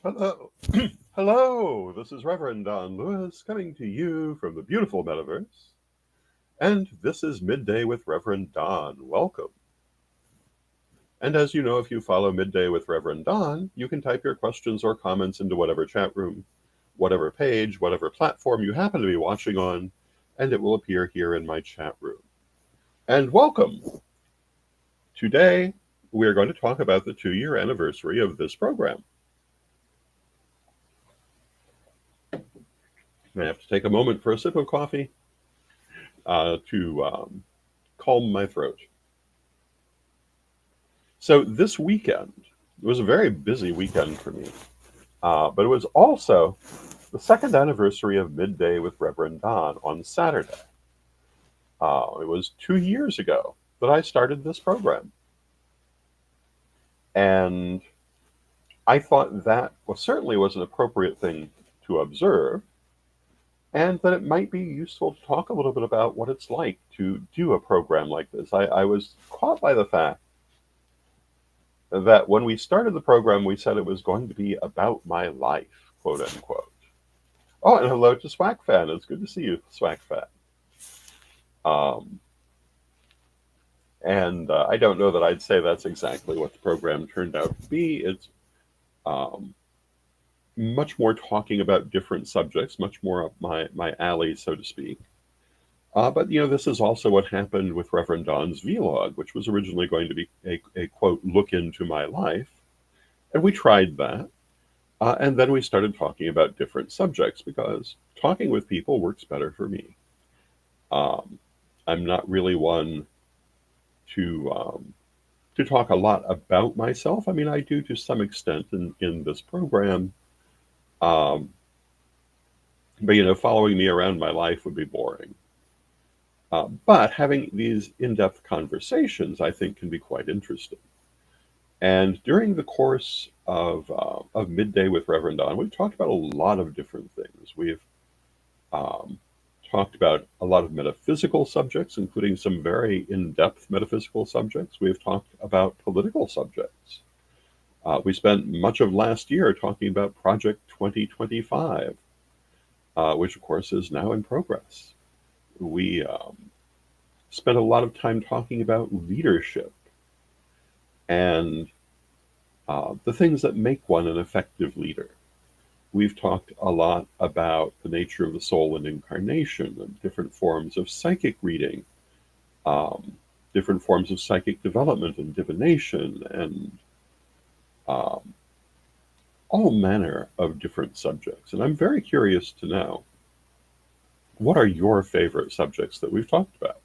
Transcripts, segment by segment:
Hello. Hello, this is Reverend Don Lewis coming to you from the beautiful metaverse. And this is Midday with Reverend Don. Welcome. And as you know, if you follow Midday with Reverend Don, you can type your questions or comments into whatever chat room, whatever page, whatever platform you happen to be watching on, and it will appear here in my chat room. And welcome. Today, we are going to talk about the 2-year anniversary of this program. I have to take a moment for a sip of coffee to calm my throat. So this weekend was a very busy weekend for me, but it was also the second anniversary of Midday with Reverend Don on Saturday. It was 2 years ago that I started this program, and I thought that certainly was an appropriate thing to observe, and that it might be useful to talk a little bit about what it's like to do a program like this. I was caught by the fact that when we started the program, we said it was going to be about my life, quote unquote. Oh, and hello to SwackFan. It's good to see you, SwackFan. Um, and I don't know that I'd say that's exactly what the program turned out to be. It's um, much more talking about different subjects, much more up my alley, so to speak. But this is also what happened with Reverend Don's vlog, which was originally going to be a quote look into my life, and we tried that. And then we started talking about different subjects because talking with people works better for me. Um, I'm not really one to talk a lot about myself. I mean, I do to some extent in this program, um, but following me around my life would be boring. But having these in-depth conversations, I think, can be quite interesting. And during the course of Midday with Reverend Don, we've talked about a lot of different things. We've um, talked about a lot of metaphysical subjects, including some very in-depth metaphysical subjects. We've talked about political subjects. We spent much of last year talking about Project 2025, which of course is now in progress. We spent a lot of time talking about leadership and the things that make one an effective leader. We've talked a lot about the nature of the soul and incarnation and different forms of psychic reading, um, different forms of psychic development and divination, and um, all manner of different subjects. And I'm very curious to know, what are your favorite subjects that we've talked about?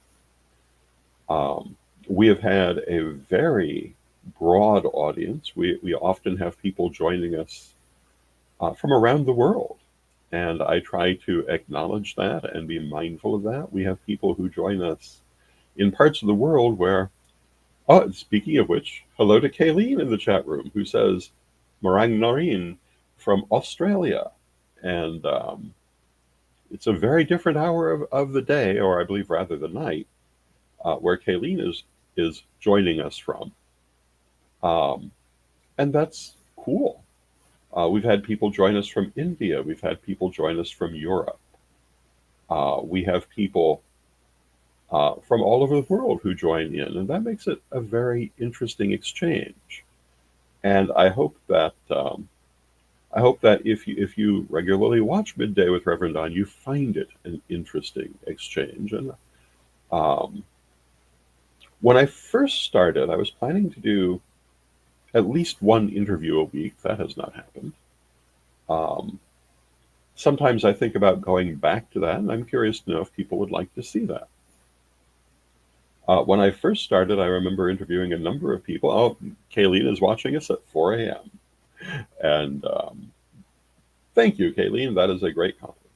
Um, we have had a very broad audience. We often have people joining us from around the world. And I try to acknowledge that and be mindful of that. We have people who join us in parts of the world where, oh, speaking of which, hello to Kayleen in the chat room who says, Marang Noreen from Australia. And it's a very different hour of the day, or I believe rather the night, where Kayleen is joining us from. Um, and that's cool. We've had people join us from India. We've had people join us from Europe. We have people from all over the world who join in, and that makes it a very interesting exchange. And I hope that if you regularly watch Midday with Reverend Don, you find it an interesting exchange. And um, when I first started, I was planning to do at least one interview a week. That has not happened. Um, Sometimes I think about going back to that, and I'm curious to know if people would like to see that. When I first started, I remember interviewing a number of people. Oh, Kayleen is watching us at 4 a.m. And thank you, Kayleen. That is a great compliment.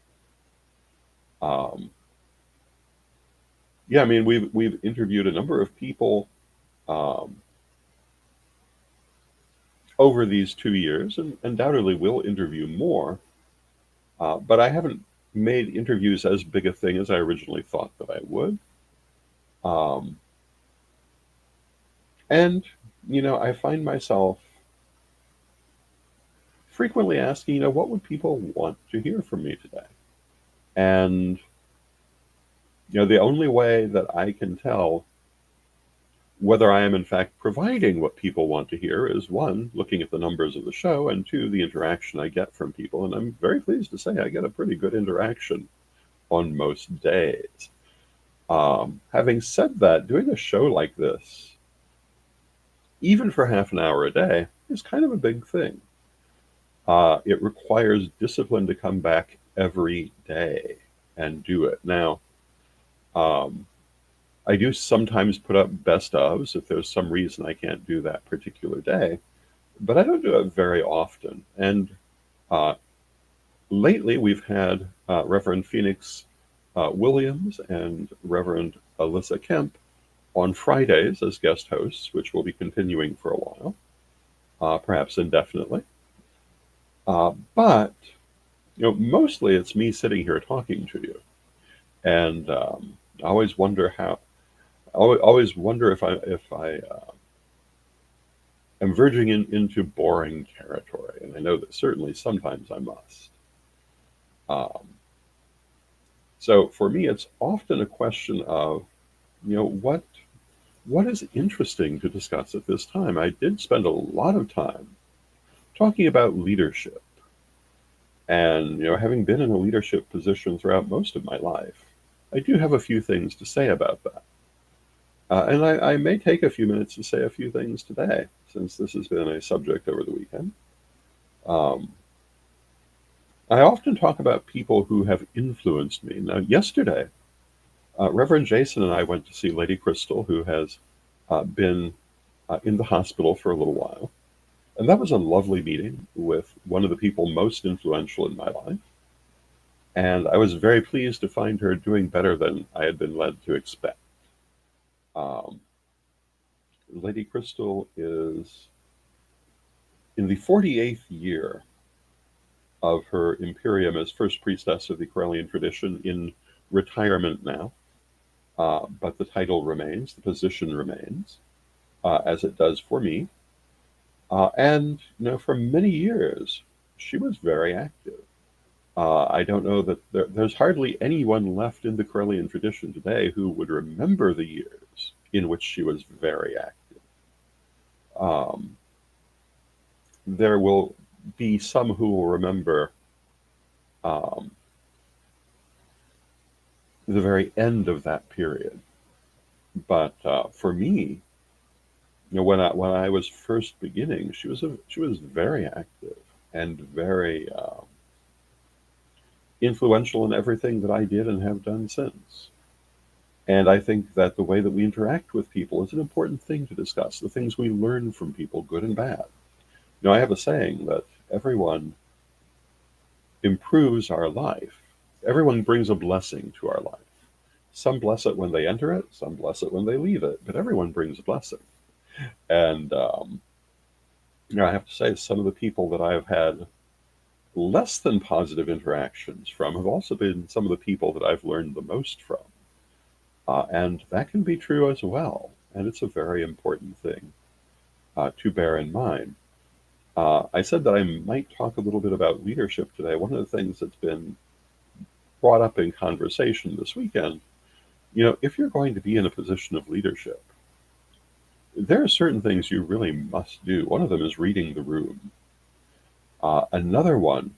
Um, yeah, I mean, we've interviewed a number of people um, over these 2 years, and undoubtedly will interview more. But I haven't made interviews as big a thing as I originally thought that I would. Um, and I find myself frequently asking, what would people want to hear from me today? And, the only way that I can tell whether I am in fact providing what people want to hear is one, looking at the numbers of the show, and two, the interaction I get from people. And I'm very pleased to say I get a pretty good interaction on most days. Having said that, doing a show like this, even for half an hour a day, is kind of a big thing. It requires discipline to come back every day and do it. Now, um, I do sometimes put up best ofs if there's some reason I can't do that particular day, but I don't do it very often. And uh, lately, we've had Reverend Phoenix Williams and Reverend Alyssa Kemp on Fridays as guest hosts, which will be continuing for a while, perhaps indefinitely. But mostly it's me sitting here talking to you, and I always wonder how. Always wonder if I am verging into boring territory, and I know that certainly sometimes I must. Um, so for me, it's often a question of, what is interesting to discuss at this time. I did spend a lot of time talking about leadership, and having been in a leadership position throughout most of my life, I do have a few things to say about that. And I may take a few minutes to say a few things today, since this has been a subject over the weekend. Um, I often talk about people who have influenced me. Now, yesterday, Reverend Jason and I went to see Lady Crystal, who has been in the hospital for a little while. And that was a lovely meeting with one of the people most influential in my life. And I was very pleased to find her doing better than I had been led to expect. Um, Lady Crystal is in the 48th year of her imperium as first priestess of the Corellian tradition, in retirement now. But the title remains, the position remains, as it does for me. And for many years, she was very active. I don't know that there's hardly anyone left in the Corellian tradition today who would remember the years in which she was very active. Um, there will be some who will remember um, the very end of that period. But for me, when I was first beginning, she was very active and very influential in everything that I did and have done since. And I think that the way that we interact with people is an important thing to discuss. The things we learn from people, good and bad. I have a saying that everyone improves our life. Everyone brings a blessing to our life. Some bless it when they enter it, some bless it when they leave it, but everyone brings a blessing. And I have to say, some of the people that I have had less than positive interactions from have also been some of the people that I've learned the most from. And that can be true as well. And it's a very important thing to bear in mind. I said that I might talk a little bit about leadership today. One of the things that's been brought up in conversation this weekend, if you're going to be in a position of leadership, there are certain things you really must do. One of them is reading the room. Another one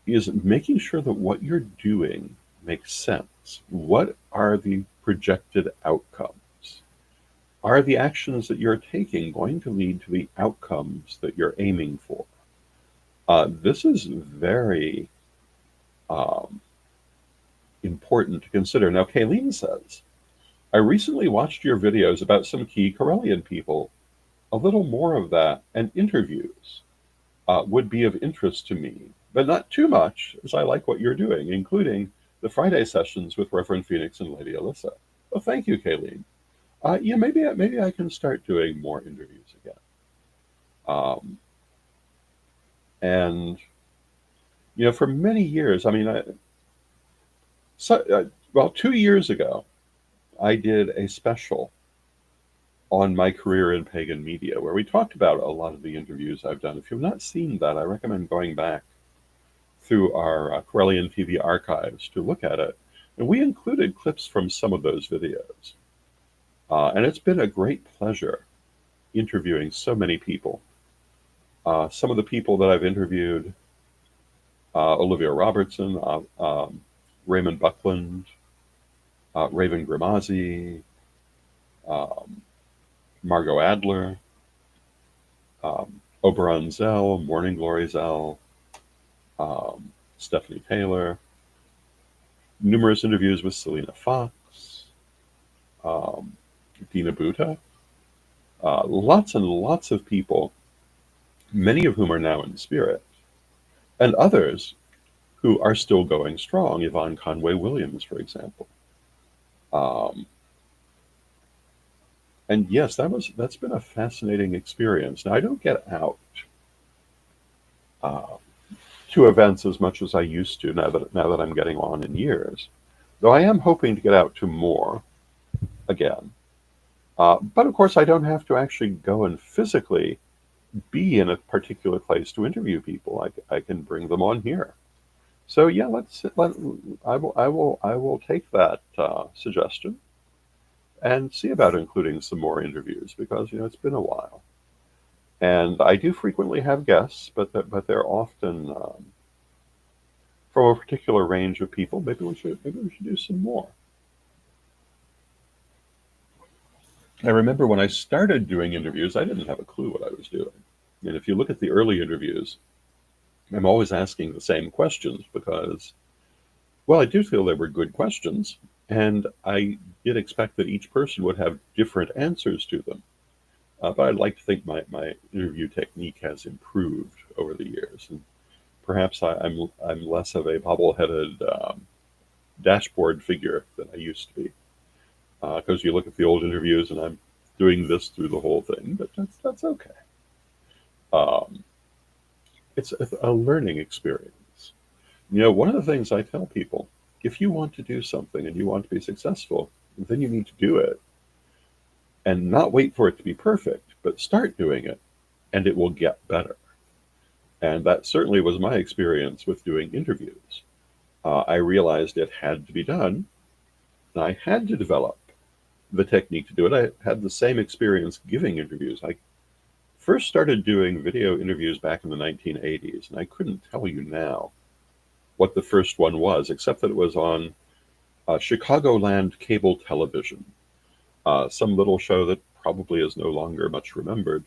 is making sure that what you're doing makes sense. What are the projected outcomes? Are the actions that you're taking going to lead to the outcomes that you're aiming for? This is very um, important to consider. Now, Kayleen says, I recently watched your videos about some key Corellian people. A little more of that and interviews would be of interest to me, but not too much, as I like what you're doing, including the Friday sessions with Reverend Phoenix and Lady Alyssa. Well, thank you, Kayleen. Yeah, maybe I can start doing more interviews again. Um, and for many years, I mean, well, 2 years ago, I did a special on my career in pagan media, where we talked about a lot of the interviews I've done. If you've not seen that, I recommend going back through our Corellian TV archives to look at it. And we included clips from some of those videos. And it's been a great pleasure interviewing so many people. Some of the people that I've interviewed, Olivia Robertson, Raymond Buckland, Raven Grimazzi, um, Margot Adler, Oberon Zell, Morning Glory Zell, Stephanie Taylor, numerous interviews with Selena Fox, um, Dina Buta, lots and lots of people, many of whom are now in spirit, and others who are still going strong. Yvonne Conway Williams, for example. Um, and yes, that's been a fascinating experience. Now I don't get out uh, to events as much as I used to now that I'm getting on in years, though I am hoping to get out to more again. But of course, I don't have to actually go and physically be in a particular place to interview people. I can bring them on here. So yeah, I will take that suggestion and see about including some more interviews because it's been a while, and I do frequently have guests, but they're often from a particular range of people. Maybe we should do some more. I remember when I started doing interviews, I didn't have a clue what I was doing. And if you look at the early interviews, I'm always asking the same questions because, well, I do feel they were good questions, and I did expect that each person would have different answers to them. But I'd like to think my interview technique has improved over the years, and perhaps I'm less of a bobble-headed dashboard figure than I used to be. Because you look at the old interviews, and I'm doing this through the whole thing, but that's okay. Um, it's a learning experience. One of the things I tell people, if you want to do something and you want to be successful, then you need to do it and not wait for it to be perfect, but start doing it and it will get better. And that certainly was my experience with doing interviews. I realized it had to be done, and I had to develop the technique to do it. I had the same experience giving interviews. I first started doing video interviews back in the 1980s, and I couldn't tell you now what the first one was, except that it was on Chicagoland cable television, some little show that probably is no longer much remembered.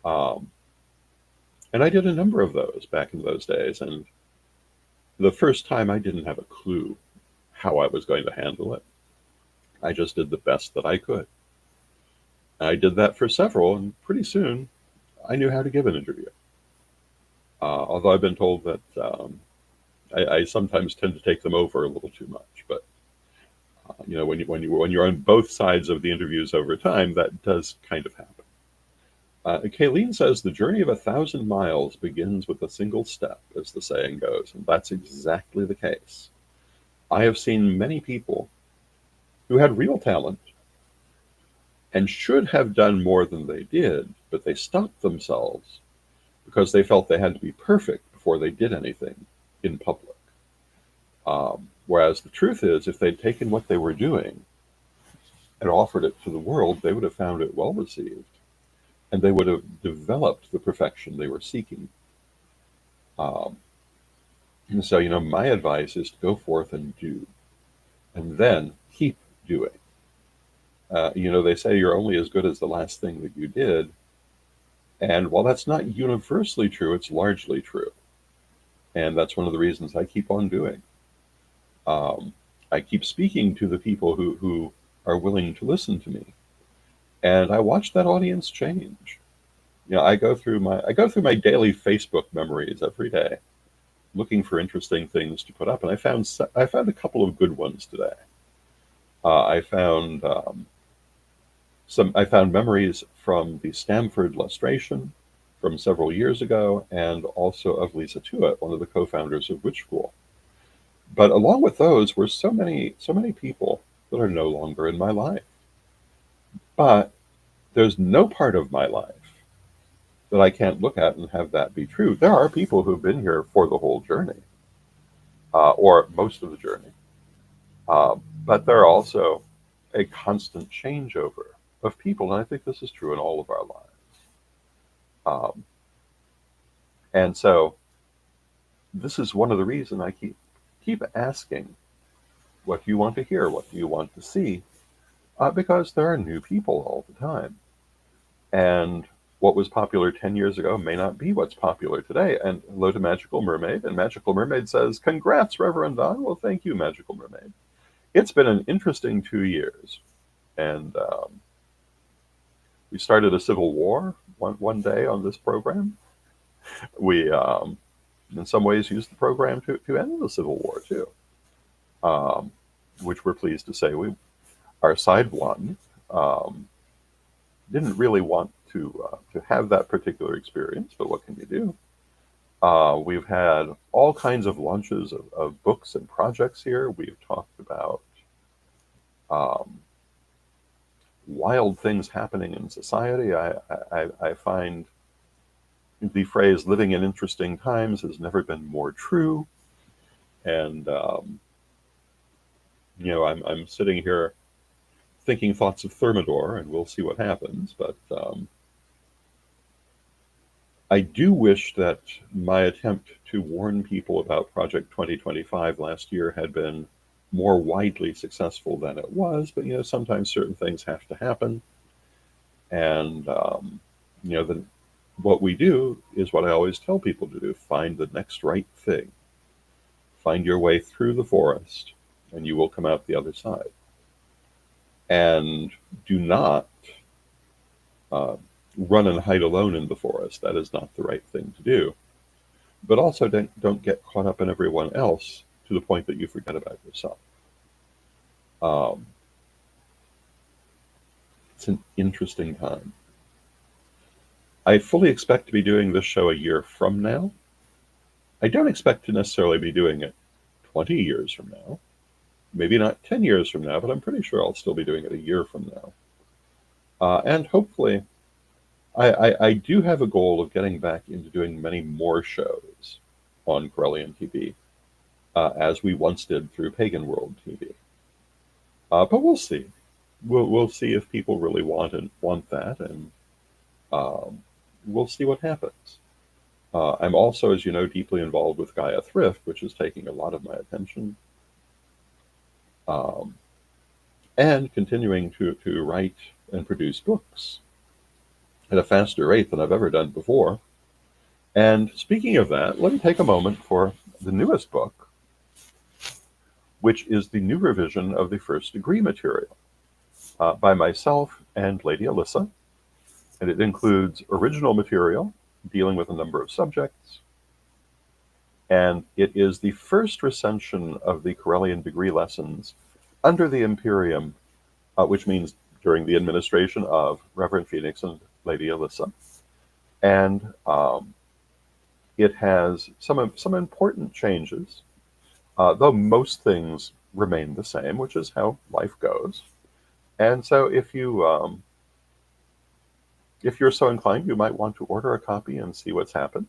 Um, and I did a number of those back in those days, and the first time I didn't have a clue how I was going to handle it. I just did the best that I could. I did that for several, and pretty soon I knew how to give an interview. Although I've been told that I sometimes tend to take them over a little too much, but when you're on both sides of the interviews over time, that does kind of happen. Kayleen says the journey of 1,000 miles begins with a single step, as the saying goes, and that's exactly the case. I have seen many people who had real talent and should have done more than they did, but they stopped themselves because they felt they had to be perfect before they did anything in public. Whereas the truth is, if they'd taken what they were doing and offered it to the world, they would have found it well received, and they would have developed the perfection they were seeking. Um, and so, my advice is to go forth and do, and then keep doing. They say you're only as good as the last thing that you did. And while that's not universally true, it's largely true. And that's one of the reasons I keep on doing. Um, I keep speaking to the people who are willing to listen to me. And I watch that audience change. I go through my daily Facebook memories every day, looking for interesting things to put up. And I found a couple of good ones today. I found I found memories from the Stamford lustration from several years ago, and also of Lisa Tuitt, one of the co-founders of Witch School. But along with those were so many people that are no longer in my life. But There's no part of my life that I can't look at and have that be true. There are people who've been here for the whole journey, or most of the journey, uh, but there are also a constant changeover of people, and I think this is true in all of our lives. Um, and so this is one of the reasons I keep asking, what do you want to hear? What do you want to see? Because there are new people all the time, and what was popular 10 years ago may not be what's popular today. And hello to Magical Mermaid. And Magical Mermaid says, "Congrats, Reverend Don." Well, thank you, Magical Mermaid. It's been an interesting 2 years. And we started a civil war one day on this program. We, in some ways, used the program to end the civil war, too, um, which we're pleased to say our side won. Um, didn't really want to have that particular experience, but what can you do? We've had all kinds of launches of books and projects here. We've talked about um, wild things happening in society. I find the phrase "living in interesting times" has never been more true. And I'm sitting here thinking thoughts of Thermidor, and we'll see what happens. But I do wish that my attempt to warn people about Project 2025 last year had been more widely successful than it was. But sometimes certain things have to happen, and what we do is what I always tell people to do: find the next right thing, find your way through the forest, and you will come out the other side. And do not uh, run and hide alone in the forest. That is not the right thing to do. But also don't get caught up in everyone else to the point that you forget about yourself. Um, it's an interesting time. I fully expect to be doing this show a year from now. I don't expect to necessarily be doing it 20 years from now, maybe not 10 years from now, but I'm pretty sure I'll still be doing it a year from now. And hopefully, I do have a goal of getting back into doing many more shows on Corellian TV, as we once did through Pagan World TV. But we'll see. We'll see if people really want that, and um, we'll see what happens. I'm also, as you know, deeply involved with Gaia Thrift, which is taking a lot of my attention, um, and continuing to write and produce books at a faster rate than I've ever done before. And speaking of that, let me take a moment for the newest book, which is the new revision of the First Degree material by myself and Lady Alyssa. And it includes original material dealing with a number of subjects. And it is the first recension of the Corellian degree lessons under the Imperium, which means during the administration of Reverend Phoenix and Lady Alyssa. And it has some important changes, though most things remain the same, which is how life goes. And so if you're so inclined, you might want to order a copy and see what's happened.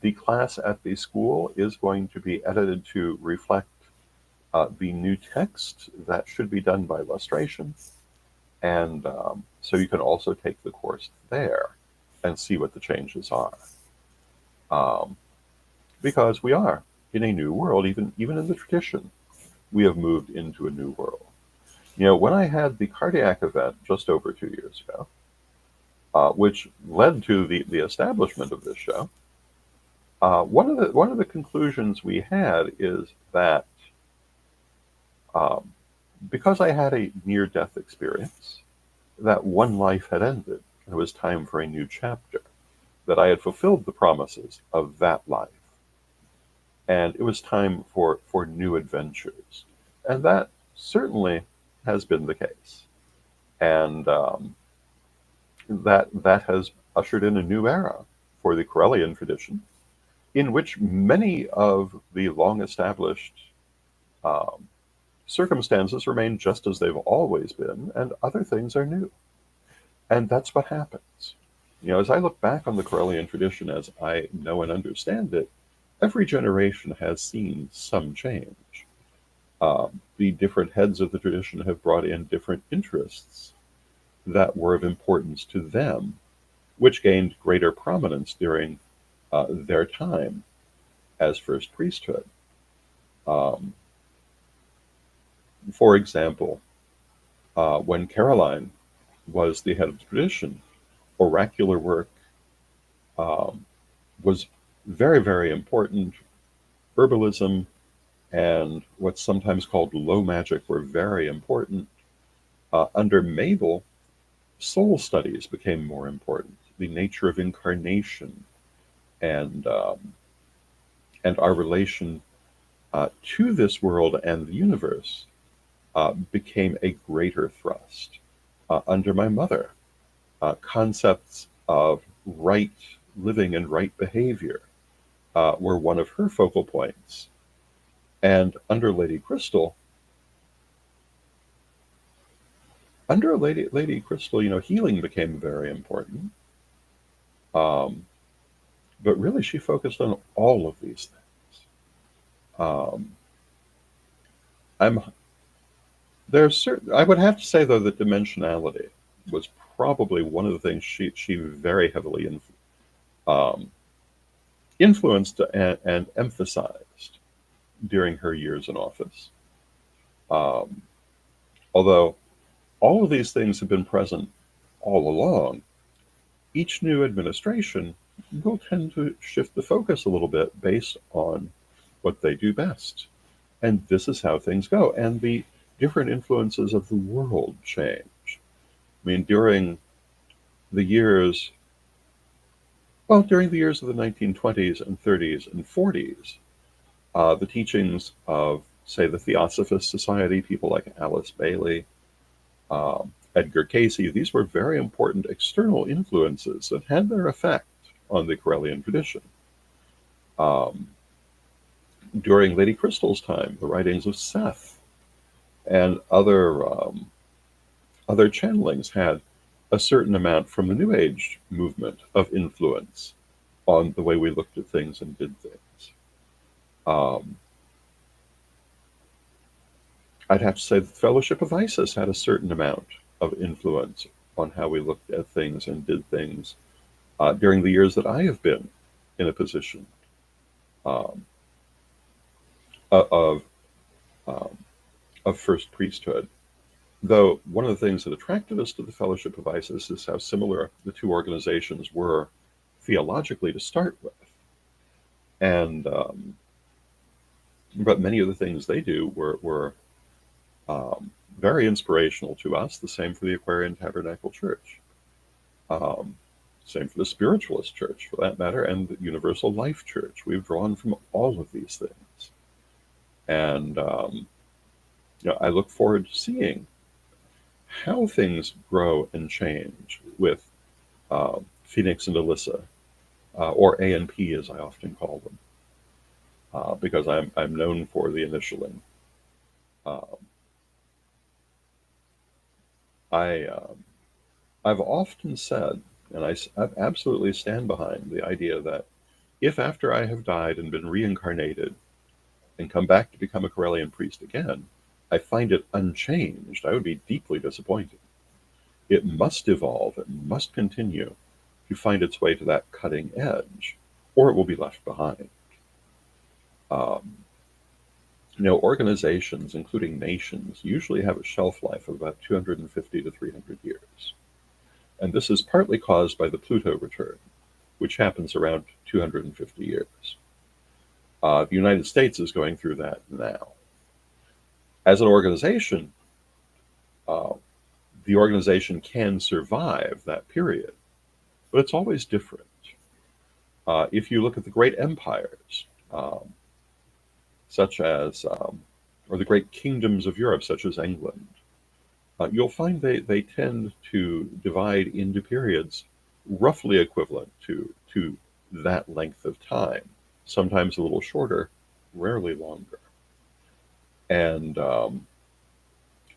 The class at the school is going to be edited to reflect the new text that should be done by illustration. And so you can also take the course there and see what the changes are. Um, because we are in a new world, even in the tradition, we have moved into a new world. When I had the cardiac event just over 2 years ago, which led to the establishment of this show, one of the conclusions we had is that um, because I had a near-death experience, that one life had ended. It was time for a new chapter, that I had fulfilled the promises of that life, and it was time for new adventures. And that certainly has been the case. And that has ushered in a new era for the Corellian tradition, in which many of the long-established um, circumstances remain just as they've always been, and other things are new. And that's what happens. As I look back on the Correllian tradition as I know and understand it, every generation has seen some change. The different heads of the tradition have brought in different interests that were of importance to them, which gained greater prominence during their time as first priesthood. Um, for example, when Caroline was the head of the tradition, oracular work um, was very, very important. Herbalism and what's sometimes called low magic were very important. Under Mabel, soul studies became more important. The nature of incarnation and our relation to this world and the universe became a greater thrust. Under my mother, concepts of right living and right behavior were one of her focal points. And under Lady Crystal, healing became very important. Um, but really, she focused on all of these things. Um, I'm there's certain. I would have to say though that dimensionality was probably one of the things she very heavily um, influenced and emphasized during her years in office. Um, although all of these things have been present all along, each new administration will tend to shift the focus a little bit based on what they do best. And this is how things go. And the different influences of the world change. I mean, the years, during the years of the 1920s and 30s and 40s, the teachings of, say, the Theosophist Society, people like Alice Bailey, Edgar Cayce, these were very important external influences that had their effect on the Correllian tradition. Um, During Lady Crystal's time, the writings of Seth and other channelings had a certain amount from the New Age movement of influence on the way we looked at things and did things. Um, I'd have to say that the Fellowship of Isis had a certain amount of influence on how we looked at things and did things during the years that I have been in a position um, of um, of first priesthood. Though one of the things that attracted us to the Fellowship of Isis is how similar the two organizations were theologically to start with, and but many of the things they do were very inspirational to us. The same for the Aquarian Tabernacle Church. Um, Same for the Spiritualist Church, for that matter, and the Universal Life Church. We've drawn from all of these things, and I look forward to seeing how things grow and change with Phoenix and Alyssa, or A and P as I often call them, because I'm known for the initialing. Um, I I've often said, and I absolutely stand behind the idea that if after I have died and been reincarnated and come back to become a Corellian priest again, I find it unchanged, I would be deeply disappointed. It must evolve, it must continue to find its way to that cutting edge, or it will be left behind. Um, Organizations, including nations, usually have a shelf life of about 250 to 300 years. And this is partly caused by the Pluto return, which happens around 250 years. The United States is going through that now. As an organization, uh, the organization can survive that period, but it's always different. If you look at the great empires, such as, or the great kingdoms of Europe, such as England, you'll find they tend to divide into periods roughly equivalent to that length of time, sometimes a little shorter, rarely longer. And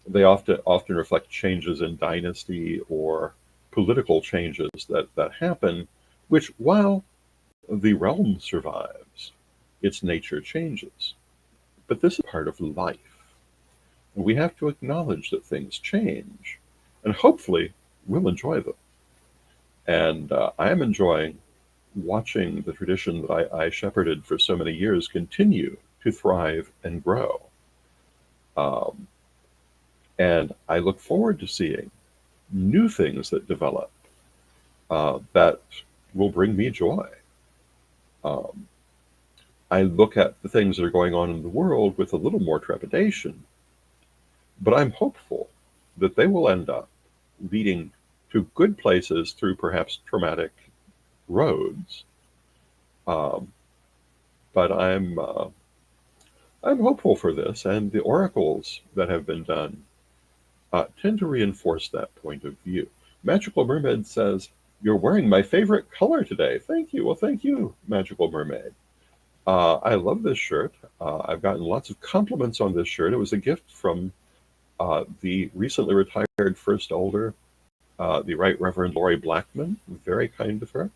they often reflect changes in dynasty or political changes that happen, which while the realm survives, its nature changes. But this is part of life. We have to acknowledge that things change, and hopefully we'll enjoy them. And I am enjoying watching the tradition that I shepherded for so many years continue to thrive and grow. Um, and I look forward to seeing new things that develop that will bring me joy. Um, I look at the things that are going on in the world with a little more trepidation, but I'm hopeful that they will end up leading to good places through perhaps traumatic roads. Um, but I'm hopeful for this, and the oracles that have been done tend to reinforce that point of view. Magical Mermaid says, "You're wearing my favorite color today." Thank you. Well, thank you, Magical Mermaid. I love this shirt. I've gotten lots of compliments on this shirt. It was a gift from the recently retired First Elder, the Right Reverend Lori Blackman. Very kind of her.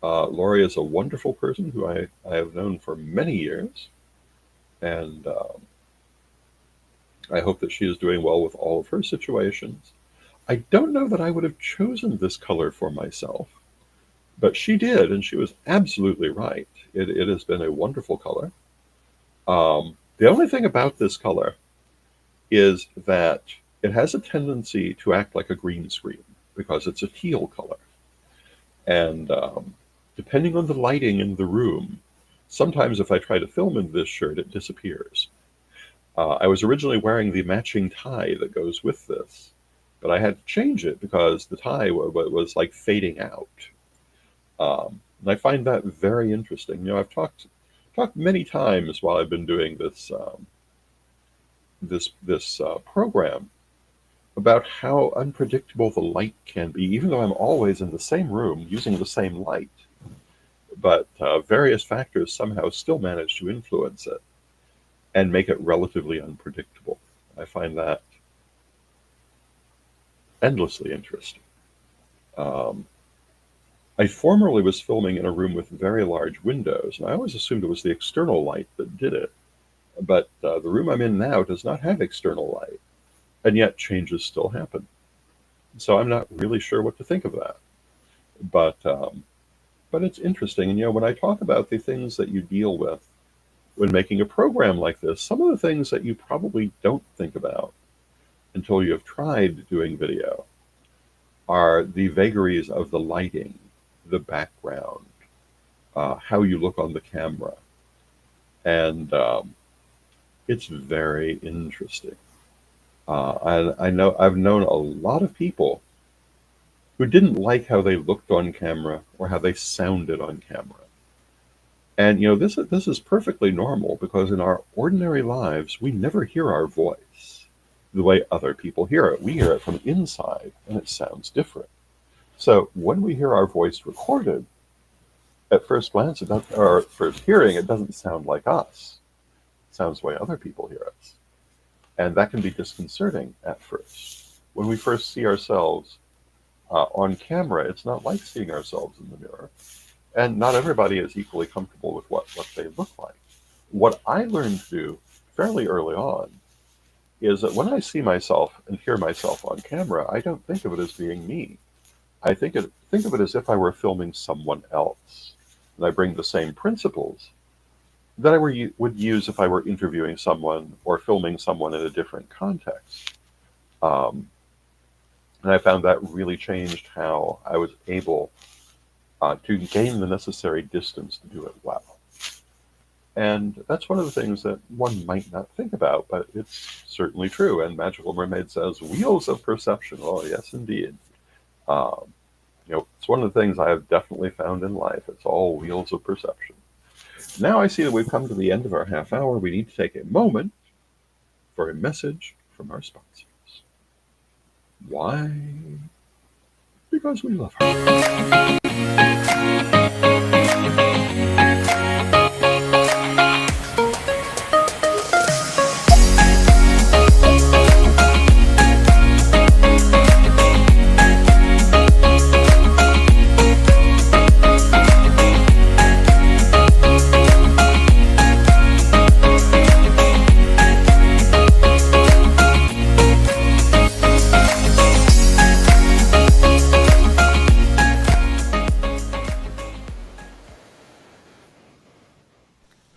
Lori is a wonderful person who I have known for many years, and I hope that she is doing well with all of her situations. I don't know that I would have chosen this color for myself, but she did, and she was absolutely right. It has been a wonderful color. The only thing about this color is that it has a tendency to act like a green screen because it's a teal color. And depending on the lighting in the room, sometimes if I try to film in this shirt, it disappears. I was originally wearing the matching tie that goes with this, but I had to change it because the tie was like fading out. And I find that very interesting. You know, I've talked many times while I've been doing this program about how unpredictable the light can be, even though I'm always in the same room using the same light. But various factors somehow still manage to influence it and make it relatively unpredictable. I find that endlessly interesting. Um, I formerly was filming in a room with very large windows, and I always assumed it was the external light that did it. But the room I'm in now does not have external light, and yet changes still happen. So I'm not really sure what to think of that. But it's interesting. And, you know, when I talk about the things that you deal with when making a program like this, some of the things that you probably don't think about until you have tried doing video are the vagaries of the lighting, the background, how you look on the camera. And it's very interesting. I know I've known a lot of people who didn't like how they looked on camera or how they sounded on camera. And you know, this is perfectly normal because in our ordinary lives, we never hear our voice the way other people hear it. We hear it from inside, and it sounds different. So when we hear our voice recorded, at first glance, or at first hearing, it doesn't sound like us. It sounds the way other people hear us. And that can be disconcerting at first. When we first see ourselves on camera, it's not like seeing ourselves in the mirror. And not everybody is equally comfortable with what they look like. What I learned to do fairly early on is that when I see myself and hear myself on camera, I don't think of it as being me. I think of it as if I were filming someone else. And I bring the same principles that I would use if I were interviewing someone or filming someone in a different context. And I found that really changed how I was able to gain the necessary distance to do it well. And that's one of the things that one might not think about, but it's certainly true. And Magical Mermaid says, wheels of perception. Oh, yes, indeed. You know, it's one of the things I have definitely found in life. It's all wheels of perception. Now I see that we've come to the end of our half hour. We need to take a moment for a message from our sponsors. Why? Because we love her.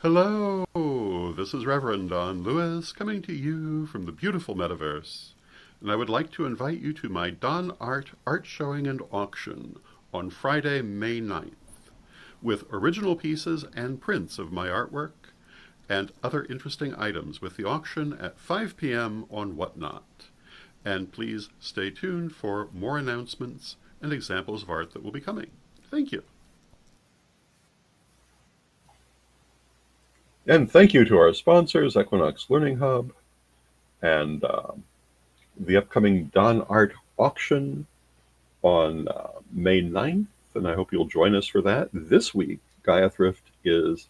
Hello, this is Reverend Don Lewis coming to you from the beautiful metaverse, and I would like to invite you to my Don art showing and auction on Friday, May 9th, with original pieces and prints of my artwork and other interesting items with the auction at 5 p.m. on Whatnot. And please stay tuned for more announcements and examples of art that will be coming. Thank you. And thank you to our sponsors, Equinox Learning Hub, and the upcoming Don Art auction on May 9th, and I hope you'll join us for that. This week, Gaia Thrift is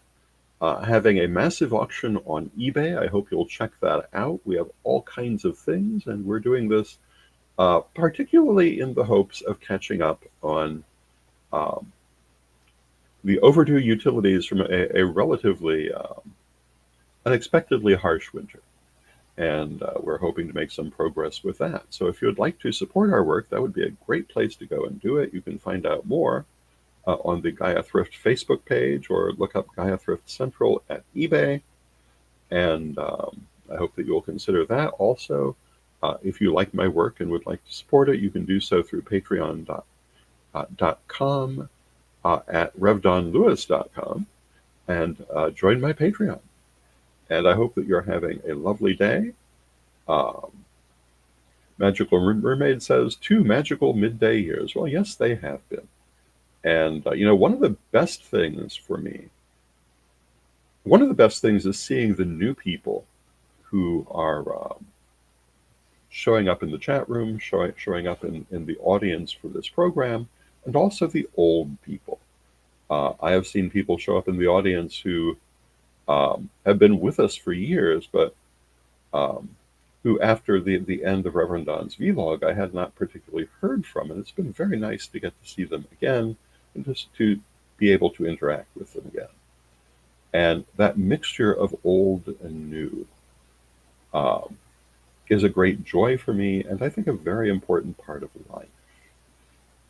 having a massive auction on eBay. I hope you'll check that out. We have all kinds of things, and we're doing this particularly in the hopes of catching up on the overdue utilities from a relatively unexpectedly harsh winter. And we're hoping to make some progress with that. So if you would like to support our work, that would be a great place to go and do it. You can find out more on the Gaia Thrift Facebook page, or look up Gaia Thrift Central at eBay. And I hope that you'll consider that also. If you like my work and would like to support it, you can do so through patreon.com at revdonlewis.com and join my Patreon. And I hope that you're having a lovely day. Magical Mermaid says, 2 magical midday years. Well, yes, they have been. And, one of the best things for me, one of the best things is seeing the new people who are showing up in the chat room, showing up in the audience for this program, and also the old people. I have seen people show up in the audience who have been with us for years, but who after the end of Reverend Don's vlog, I had not particularly heard from. And it's been very nice to get to see them again and just to be able to interact with them again. And that mixture of old and new is a great joy for me, and I think a very important part of life.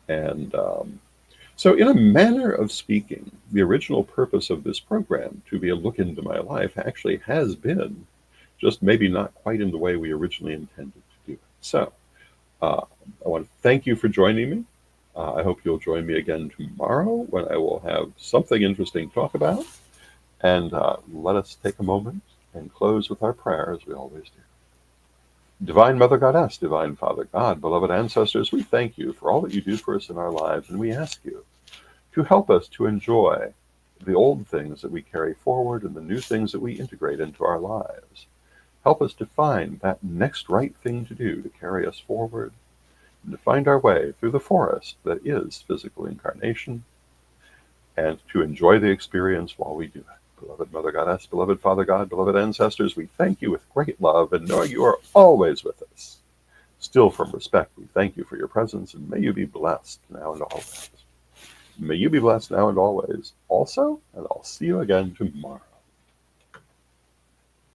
And so in a manner of speaking, the original purpose of this program, to be a look into my life, actually has been, just maybe not quite in the way we originally intended to do it. So I want to thank you for joining me. I hope you'll join me again tomorrow when I will have something interesting to talk about. And let us take a moment and close with our prayer, as we always do. Divine Mother Goddess, Divine Father God, beloved ancestors, we thank you for all that you do for us in our lives, and we ask you to help us to enjoy the old things that we carry forward and the new things that we integrate into our lives. Help us to find that next right thing to do to carry us forward, and to find our way through the forest that is physical incarnation, and to enjoy the experience while we do it. Beloved Mother Goddess, beloved Father God, beloved ancestors, we thank you with great love, and knowing you are always with us. Still from respect, we thank you for your presence, and may you be blessed now and always. May you be blessed now and always also, and I'll see you again tomorrow.